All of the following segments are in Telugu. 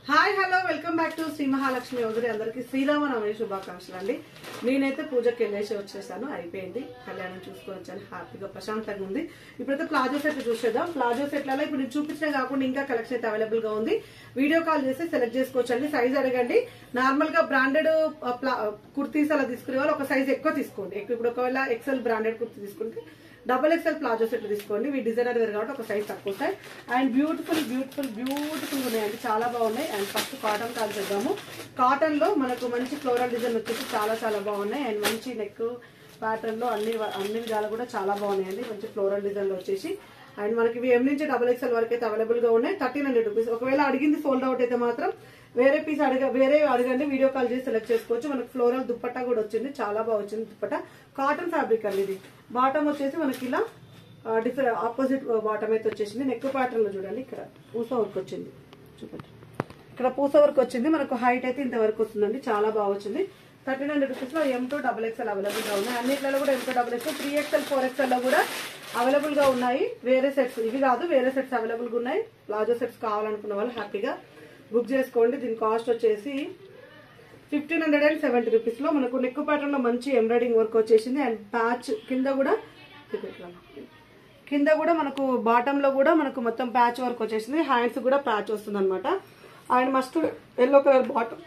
Hi hello welcome back to Sri Mahalakshmi యోధురి. అందరికి శ్రీరామనవమి శుభాకాంక్షలు అండి. నేనైతే పూజకి వెళ్ళేసి వచ్చేసాను, అయిపోయింది. కళ్యాణం చూసుకొని వచ్చాను, హ్యాపీగా ప్రశాంతంగా ఉంది. ఇప్పుడైతే ప్లాజో సెట్ చూసేద్దాం. ప్లాజో సెట్లలో ఇప్పుడు నేను చూపించిన కాకుండా ఇంకా కలెక్షన్ అయితే అవైలబుల్ గా ఉంది. వీడియో కాల్ చేసి సెలెక్ట్ చేసుకోవచ్చండి. సైజ్ అడగండి. నార్మల్ గా బ్రాండెడ్ కుర్తీస్ అలా తీసుకునే వాళ్ళు ఒక సైజ్ ఎక్కువ తీసుకోండి. ఇప్పుడు ఒకవేళ ఎక్సెల్ బ్రాండెడ్ కుర్తీ తీసుకుంటే డబుల్ ఎక్సెల్ ప్లాజో సెట్ తీసుకోండి. మీ డిజైనర్ వేరు కాబట్టి ఒక సైజ్ తక్కువ సైజ్. అండ్ బ్యూటిఫుల్ ఉన్నాయండి, చాలా బాగున్నాయి. అండ్ ఫస్ట్ కాటన్ కాల్ చేద్దాము. కాటన్ లో మనకు మంచి ఫ్లోరల్ డిజైన్ వచ్చేసి చాలా బాగున్నాయి. అండ్ మంచి నెక్ ప్యాటర్న్ లో అన్ని విధాలు కూడా చాలా బాగున్నాయండి. మంచి ఫ్లోరల్ డిజైన్ లో వచ్చేసి అండ్ మనకి ఎం నుంచి డబుల్ ఎక్సెల్ వరకు అయితే అవైలబుల్ గా ఉన్నాయి. 1300 రూపీస్. ఒకవేళ అడిగింది సోల్డ్ అవుట్ అయితే మాత్రం వేరే పీస్ వేరే అడగండి, వీడియో కాల్ చేసి సెలెక్ట్ చేసుకోవచ్చు. మనకు ఫ్లోరల్ దుప్పట్టా కూడా వచ్చింది, చాలా బాగా వచ్చింది దుప్పట్టా. కాటన్ ఫ్యాబ్రిక్ అండి ఇది. బాటమ్ వచ్చేసి మనకి ఇలా డిఫరెంట్ ఆపోజిట్ బాటమ్ అయితే వచ్చేసింది. నెక్ ప్యాటర్న్ లో చూడండి, ఇక్కడ పూస వర్క్ వచ్చింది, చూడండి ఇక్కడ పూస వర్క్ వచ్చింది. మనకు హైట్ అయితే ఇంతవరకు వస్తుందండి, చాలా బాగా వచ్చింది. 1300 రూపీస్ లో M2 డబుల్ ఎక్స్ఎల్ అవైలబుల్ గా ఉన్నాయి. అన్నిట్లలో కూడా M2 double XL 3XL 4XL లో కూడా అవైలబుల్ గా ఉన్నాయి. వేరే సెట్స్ ఇవి కాదు, వేరే సెట్స్ అవైలబుల్ గా ఉన్నాయి. ప్లాజో సెట్స్ కావాలనుకున్న వాళ్ళు హ్యాపీగా బుక్ చేసుకోండి. దీని కాస్ట్ వచ్చేసి 1570 రూపీస్ లో మనకు నెక్ ప్యాటర్న్ లో మంచి ఎంబ్రాయిడింగ్ వర్క్ వచ్చేసింది. అండ్ ప్యాచ్ కింద కూడా మనకు బాటమ్ లో కూడా మనకు మొత్తం ప్యాచ్ వర్క్ వచ్చేసింది. హ్యాండ్స్ కూడా ప్యాచ్ వస్తుంది అనమాట. And must yellow colour bottom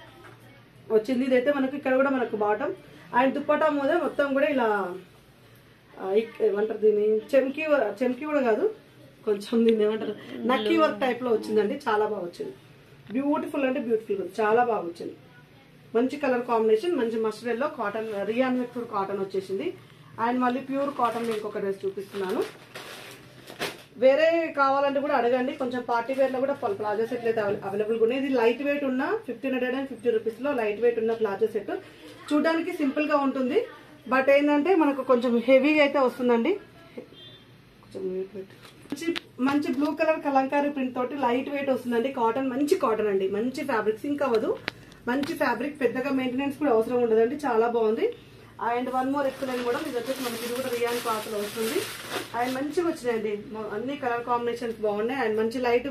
వచ్చింది. ఇదైతే మనకు ఇక్కడ కూడా మనకు బాటమ్ అండ్ దుప్పటా మీద మొత్తం కూడా ఇలా ఏమంటారు దీన్ని, చెమ్కి కూడా కాదు, కొంచెం దీన్ని ఏమంటారు నక్కీ వర్క్ టైప్ లో వచ్చిందండి. చాలా బాగా వచ్చింది. బ్యూటిఫుల్ అంటే బ్యూటిఫుల్, చాలా బాగా వచ్చింది. మంచి కలర్ కాంబినేషన్, మంచి మస్టర్డ్ లో కాటన్ రియాన్ మిక్స్డ్ కాటన్ వచ్చేసింది. అండ్ మళ్ళీ ప్యూర్ కాటన్ ఇంకొక డ్రెస్ చూపిస్తున్నాను. వేరే కావాలంటే కూడా అడగండి. కొంచెం పార్టీ వేర్ లో కూడా ప్లాజో సెట్లు అయితే అవైలబుల్ గా ఉన్నాయి. ఇది లైట్ వెయిట్ ఉన్న 1550 రూపీస్ లో లైట్ వెయిట్ ఉన్న ప్లాజో సెట్. చూడడానికి సింపుల్ గా ఉంటుంది, బట్ ఏంటంటే మనకు కొంచెం హెవీగా అయితే వస్తుందండి. మంచి బ్లూ కలర్ కలంకారీ ప్రింట్ తోటి లైట్ వెయిట్ వస్తుందండి. కాటన్, మంచి కాటన్ అండి, మంచి ఫ్యాబ్రిక్, సింక్ అవ్వదు, మంచి ఫ్యాబ్రిక్, పెద్దగా మెయింటెనెన్స్ కూడా అవసరం ఉండదండి, చాలా బాగుంది. అండ్ వన్ మోర్ ఎక్సలెంట్ కూడా ఇది వచ్చేసి మనకి ఇది కూడా రియాన్ క్లాత్ లో వస్తుంది. అండ్ మంచిగా వచ్చినాయండి, అన్ని కలర్ కాంబినేషన్స్ బాగున్నాయి. అండ్ మంచి light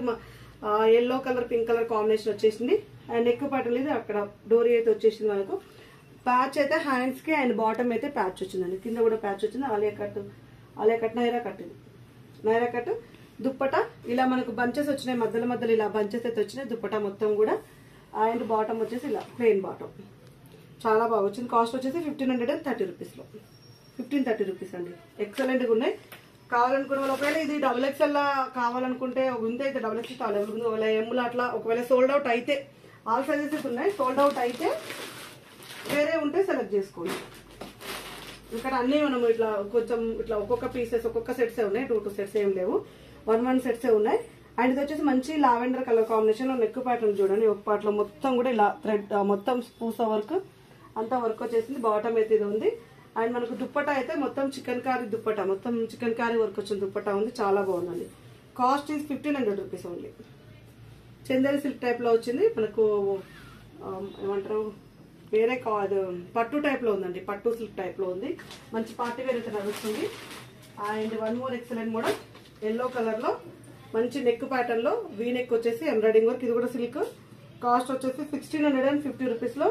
yellow colour pink colour combination వచ్చేసింది. అండ్ ఎక్కువ పట్టలు ఇది అక్కడ డోరీ అయితే వచ్చేసింది. మనకు ప్యాచ్ అయితే హ్యాండ్స్ కి అండ్ బాటమ్ అయితే ప్యాచ్ వచ్చిందండి. కింద కూడా ప్యాచ్ వచ్చింది. ఆలియా కట్ నైరా కట్ దుప్పట ఇలా మనకు బంచెస్ వచ్చినాయి, మధ్యలో ఇలా బంచెస్ అయితే వచ్చినాయి. దుప్పట మొత్తం కూడా అండ్ బాటమ్ వచ్చేసి ఇలా ప్లెయిన్ బాటమ్, చాలా బాగా వచ్చింది. కాస్ట్ వచ్చేసి 1530 రూపీస్ లో 1530 రూపీస్ అండి. ఎక్సలెంట్ గా ఉన్నాయి. కావాలనుకునే వాళ్ళు ఒకవేళ ఇది డబుల్ ఎక్స్ఎల్ లా కావాలనుకుంటే ఉంటే అయితే డబుల్ ఎక్స్ఎల్ అవైలబుల్ ఉంది. ఒకవేళ ఎమ్ములు అట్లా ఒకవేళ సోల్డ్ అవుట్ అయితే ఆల్ సైజెస్ ఉన్నాయి. సోల్డ్ అవుట్ అయితే వేరే ఉంటే సెలెక్ట్ చేసుకోండి. ఇక్కడ అన్ని మనం ఇట్లా కొంచెం ఇట్లా ఒక్కొక్క పీసెస్ ఒక్కొక్క సెట్స్ ఉన్నాయి, 2 సెట్స్ ఏం లేవు, 1 సెట్స్ ఉన్నాయి. అండ్ ఇది వచ్చేసి మంచి లావెండర్ కలర్ కాంబినేషన్ లో నెక్ ప్యాటర్న్ చూడండి. ఒక పాటలో మొత్తం కూడా ఇలా థ్రెడ్ మొత్తం పూస వర్క్ అంతా వర్క్ వచ్చేసింది. బాటమ్ అయితే ఇది ఉంది. అండ్ మనకు దుప్పటా అయితే మొత్తం చికెన్ కారీ దుప్పటా, మొత్తం చికెన్ కారీ వర్క్ వచ్చిన దుప్పటా ఉంది, చాలా బాగుందండి. Cost is 1500 rupees only. Chanderi silk type లో వచ్చింది. మనకు ఏమంటారు వేరే కాదు, పట్టు టైప్ లో ఉందండి, పట్టు సిల్క్ టైప్ లో ఉంది. మంచి పార్టీ వేర్ అయితే నడుస్తుంది. And one more excellent model yellow colour లో మంచి నెక్ ప్యాటర్న్ లో వీ నెక్ వచ్చేసి ఎంబ్రాయిడింగ్ వర్క్. ఇది కూడా సిల్క్. కాస్ట్ వచ్చేసి 1650 రూపీస్ లో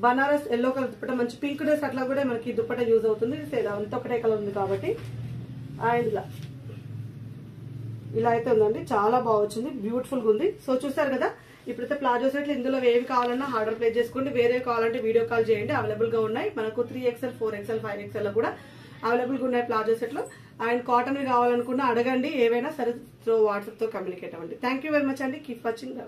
బనారస్ ఎల్లో కలర్ దుప్పట, మంచి పింక్ డ్రెస్ అట్లా కూడా మనకి దుప్పట యూజ్ అవుతుంది. అంత ఒకటే కలర్ ఉంది కాబట్టి. అండ్ ఇలా అయితే ఉందండి, చాలా బాగా వచ్చింది, బ్యూటిఫుల్ గా ఉంది. సో చూసారు కదా, ఇప్పుడైతే ప్లాజో సెట్లు ఇందులో ఏవి కావాలన్నా ఆర్డర్ ప్లేస్ చేసుకోండి. వేరే కావాలంటే వీడియో కాల్ చేయండి, అవైలబుల్ గా ఉన్నాయి. మనకు 3XL 4XL 5XL లో కూడా అవైలబుల్ గా ఉన్నాయి ప్లాజో సెట్లు. అండ్ కాటన్ కావాలనుకున్నా అడగండి, ఏవైనా సరే వాట్సాప్ తో కమ్యూనికేట్ అవ్వండి. థ్యాంక్ యూ వెరీ మచ్ అండి. Keep watching.